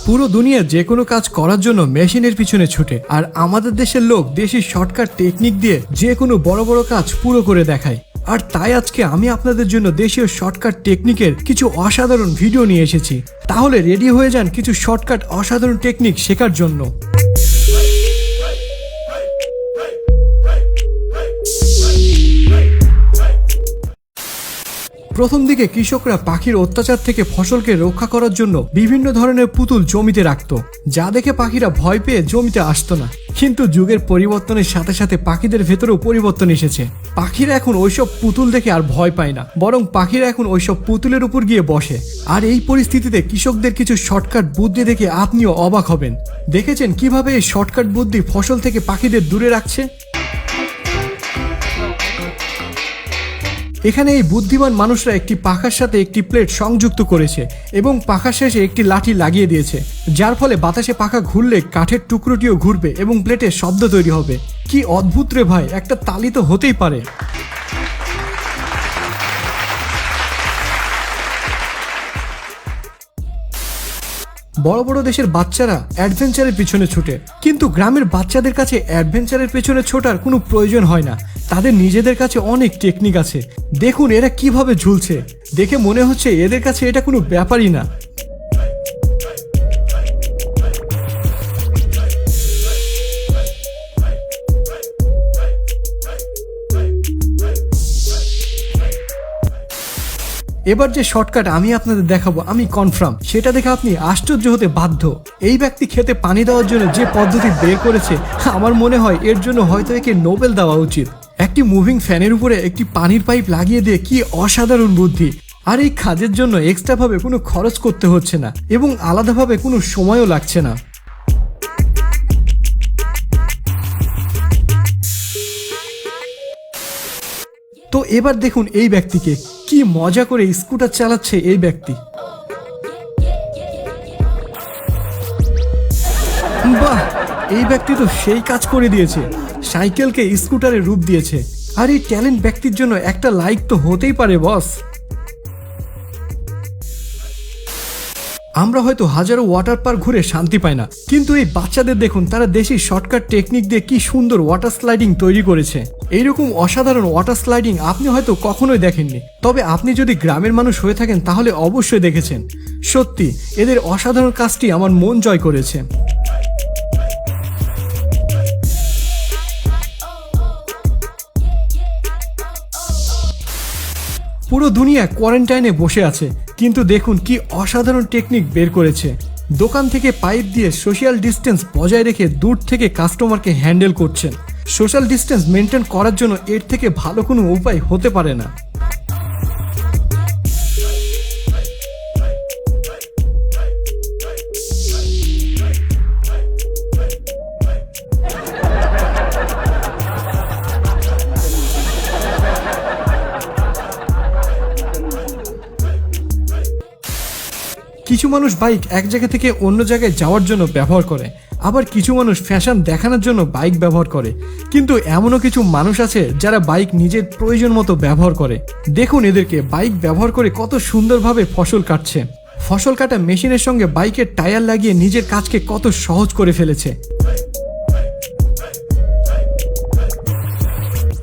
পুরো দুনিয়া যে কোনো কাজ করার জন্য মেশিনের পিছনে ছুটে, আর আমাদের দেশের লোক দেশি শর্টকাট টেকনিক দিয়ে যে কোনো বড় বড় কাজ পুরো করে দেখায়। আর তাই আজকে আমি আপনাদের জন্য দেশীয় শর্টকাট টেকনিকের কিছু অসাধারণ ভিডিও নিয়ে এসেছি। তাহলে রেডি হয়ে যান কিছু শর্টকাট অসাধারণ টেকনিক শেখার জন্য। প্রথম দিকে কৃষকরা পাখির অত্যাচার থেকে ফসলকে রক্ষা করার জন্য বিভিন্ন ধরনের পুতুল জমিতে রাখত, যা দেখে পাখিরা ভয় পেয়ে জমিতে আসতো না। কিন্তু যুগের পরিবর্তনের সাথে সাথে পাখিদের ভেতরেও পরিবর্তন এসেছে। পাখিরা এখন ওইসব পুতুল দেখে আর ভয় পায় না, বরং পাখিরা এখন ওইসব পুতুলের উপর গিয়ে বসে। আর এই পরিস্থিতিতে কৃষকদের কিছু শর্টকাট বুদ্ধি দেখে আপনিও অবাক হবেন। দেখেছেন কিভাবে এই শর্টকাট বুদ্ধি ফসল থেকে পাখিদের দূরে রাখছে? এখানে এই বুদ্ধিমান মানুষরা একটি পাখার সাথে একটি প্লেট সংযুক্ত করেছে এবং পাখার শেষে একটি লাঠি লাগিয়ে দিয়েছে, যার ফলে বাতাসে পাখা ঘুরলে কাঠের টুকরোটিও ঘুরবে এবং প্লেটের শব্দ তৈরি হবে। কি অদ্ভুত রে ভাই, একটা তালি তো হতেই পারে। বড় বড় দেশের বাচ্চারা অ্যাডভেঞ্চারের পিছনে ছুটে, কিন্তু গ্রামের বাচ্চাদের কাছে অ্যাডভেঞ্চারের পেছনে ছোটার কোনো প্রয়োজন হয় না। তাদের নিজেদের কাছে অনেক টেকনিক আছে। দেখুন এরা কিভাবে ঝুলছে, দেখে মনে হচ্ছে এদের কাছে এটা কোনো ব্যাপারই না। এবার যে শর্টকাট আমি আপনাদের দেখাবো, আমি কনফার্ম সেটা দেখে আপনি আশ্চর্য হতে বাধ্য। এই ব্যক্তি খেতে পানি দেওয়ার জন্য যে পদ্ধতি বের করেছে, আমার মনে হয় এর জন্য হয়তো একে নোবেল দেওয়া উচিত। একটি মুভিং ফ্যানের উপরে একটি পানির পাইপ লাগিয়ে দিয়ে কি অসাধারণ বুদ্ধি। আর এই কাজের জন্য এক্সট্রা ভাবে কোনো খরচ করতে হচ্ছে না এবং আলাদাভাবে কোনো সময়ও লাগছে না। তো এবার দেখুন এই ব্যক্তিকে, কি মজা করে স্কুটার চালাচ্ছে এই ব্যক্তি। বাহ, এই ব্যক্তি তো সেই কাজ করে দিয়েছে, সাইকেলকে স্কুটারে রূপ দিয়েছে। আর এই ট্যালেন্ট ব্যক্তির জন্য একটা লাইক তো হতেই পারে বস। আমরা হয়তো হাজারো ওয়াটার পার্ক ঘুরে শান্তি পাই না, কিন্তু এই বাচ্চাদের দেখুন, তারা দেশি শর্টকাট টেকনিক দিয়ে কি সুন্দর ওয়াটার স্লাইডিং তৈরি করেছে। এইরকম অসাধারণ ওয়াটার স্লাইডিং আপনি হয়তো কখনোই দেখেননি, তবে আপনি যদি গ্রামের মানুষ হয়ে থাকেন তাহলে অবশ্যই দেখেছেন। সত্যি এদের অসাধারণ কাজটি আমার মন জয় করেছে। পুরো দুনিয়া কোয়ারেন্টাইনে বসে আছে, কিন্তু দেখুন কি অসাধারণ টেকনিক বের করেছে। দোকান থেকে পাইপ দিয়ে সোশ্যাল ডিস্টেন্স বজায় রেখে দূর থেকে কাস্টমারকে হ্যান্ডেল করছেন। সোশ্যাল ডিস্টেন্স মেনটেন করার জন্য এর থেকে ভালো কোনো উপায় হতে পারে না। কিছু মানুষ বাইক এক জায়গা থেকে অন্য জায়গায় যাওয়ার জন্য ব্যবহার করে, আবার কিছু মানুষ ফ্যাশন দেখানোর জন্য বাইক ব্যবহার করে। কিন্তু এমনও কিছু মানুষ আছে যারা বাইক নিজের প্রয়োজন মতো ব্যবহার করে। দেখুন এদেরকে, বাইক ব্যবহার করে কত সুন্দরভাবে ফসল কাটছে। ফসল কাটা মেশিনের সঙ্গে বাইকের টায়ার লাগিয়ে নিজের কাজকে কত সহজ করে ফেলেছে।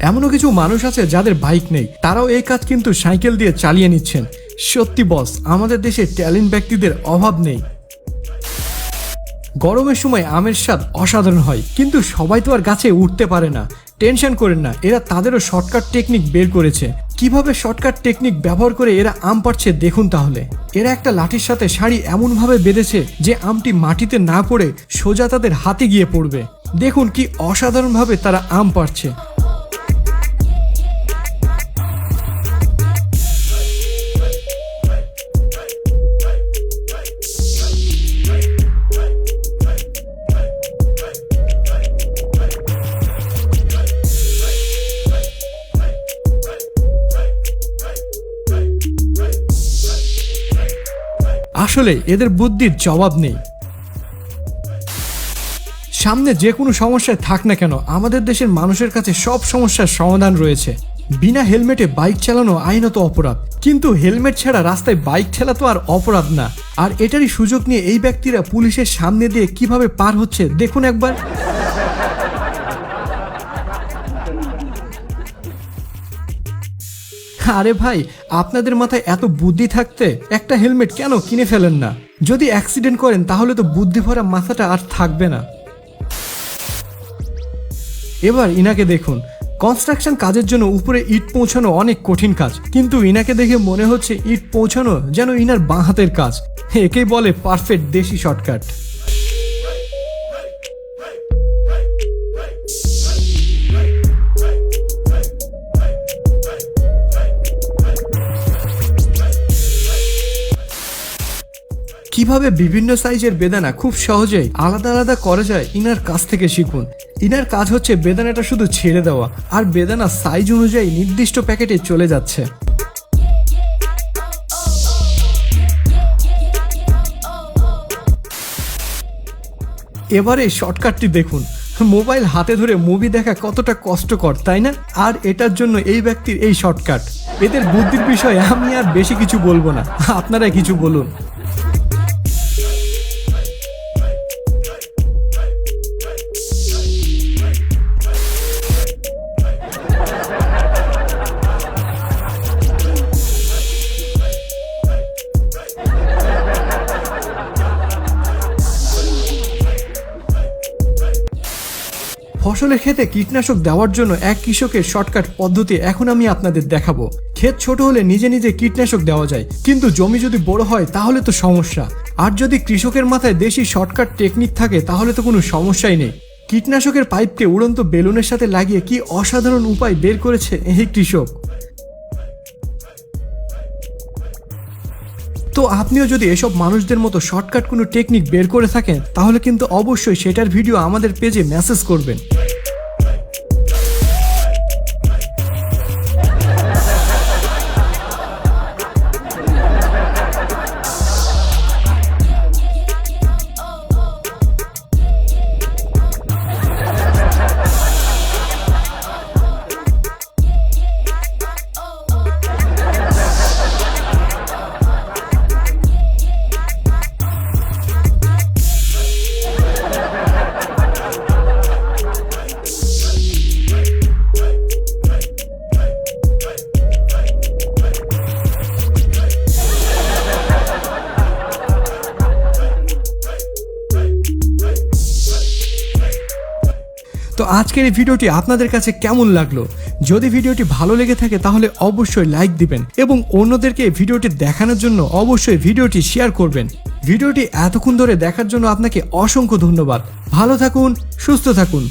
এমনও কিছু মানুষ আছে যাদের বাইক নেই, তারাও এই কাজ কিন্তু সাইকেল দিয়ে চালিয়ে নিচ্ছেন। সত্যি বস, আমাদের দেশে ট্যালেন্ট ব্যক্তিদের অভাব নেই। গরমের সময় আমের স্বাদ অসাধারণ হয়, কিন্তু সবাই তো আর গাছে উঠতে পারে না। টেনশন করেন না, এরা তাদেরও শর্টকাট টেকনিক বের করেছে। কিভাবে শর্টকাট টেকনিক ব্যবহার করে এরা আম পাড়ছে দেখুন তাহলে। এরা একটা লাঠির সাথে শাড়ি এমনভাবে বেঁধেছে যে আমটি মাটিতে না পড়ে সোজা তাদের হাতে গিয়ে পড়বে। দেখুন কি অসাধারণভাবে তারা আম পাড়ছে। আসলে এদের বুদ্ধির জবাব নেই। সামনে যে কোনো সমস্যায় থাক না কেন, আমাদের দেশের মানুষের কাছে সব সমস্যার সমাধান রয়েছে। বিনা হেলমেটে বাইক চালানো আইনত অপরাধ, কিন্তু হেলমেট ছাড়া রাস্তায় বাইক ঠেলা তো আর অপরাধ না। আর এটারই সুযোগ নিয়ে এই ব্যক্তিরা পুলিশের সামনে দিয়ে কিভাবে পার হচ্ছে দেখুন একবার। আরে ভাই, আপনাদের মাথায় এত বুদ্ধি থাকতে একটা হেলমেট কেন কিনে ফেলেন না? যদি অ্যাক্সিডেন্ট করেন তাহলে তো বুদ্ধি ভরা মাথাটা আর থাকবে না। এবার ইনাকে দেখুন, কনস্ট্রাকশন কাজের জন্য উপরে ইট পৌঁছানো অনেক কঠিন কাজ, কিন্তু ইনাকে দেখে মনে হচ্ছে ইট পৌঁছানো যেন ইনার বাঁ হাতের কাজ। একেই বলে পারফেক্ট দেশি শর্টকাট। কিভাবে বিভিন্ন সাইজের বেদানা খুব সহজেই আলাদা আলাদা করা যায় ইনার কাছ থেকে শিখুন। ইনার কাজ হচ্ছে বেদানাটা শুধু ছেড়ে দেওয়া, আর বেদানা সাইজ অনুযায়ী নির্দিষ্ট প্যাকেটে চলে যাচ্ছে। এবারে শর্টকাটটি দেখুন। মোবাইল হাতে ধরে মুভি দেখা কতটা কষ্টকর, তাই না? আর এটার জন্য এই ব্যক্তির এই শর্টকাট। এদের বুদ্ধির বিষয়ে আমি আর বেশি কিছু বলবো না, আপনারা কিছু বলুন। ফসলের ক্ষেতে কীটনাশক দেওয়ার জন্য এক কৃষকের শর্টকাট পদ্ধতি এখন আমি আপনাদের দেখাবো। ক্ষেত ছোট হলে নিজে নিজে কীটনাশক দেওয়া যায়, কিন্তু জমি যদি বড় হয় তাহলে তো সমস্যা। আর যদি কৃষকের মাথায় দেশি শর্টকাট টেকনিক থাকে তাহলে তো কোনো সমস্যাই নেই। কীটনাশকের পাইপকে উড়ন্ত বেলুনের সাথে লাগিয়ে কি অসাধারণ উপায় বের করেছে এই কৃষক। তো আপনিও যদি এসব মানুষদের মতো শর্টকাট কোনো টেকনিক বের করে থাকেন তাহলে কিন্তু অবশ্যই সেটার ভিডিও আমাদের পেজে মেসেজ করবেন। তো আজকের এই ভিডিওটি আপনাদের কাছে কেমন লাগলো? যদি ভিডিওটি ভালো লেগে থাকে তাহলে অবশ্যই লাইক দিবেন এবং অন্যদেরকে ভিডিওটি দেখানোর জন্য অবশ্যই ভিডিওটি শেয়ার করবেন। ভিডিওটি এতক্ষণ ধরে দেখার জন্য আপনাকে অসংখ্য ধন্যবাদ। ভালো থাকুন, সুস্থ থাকুন।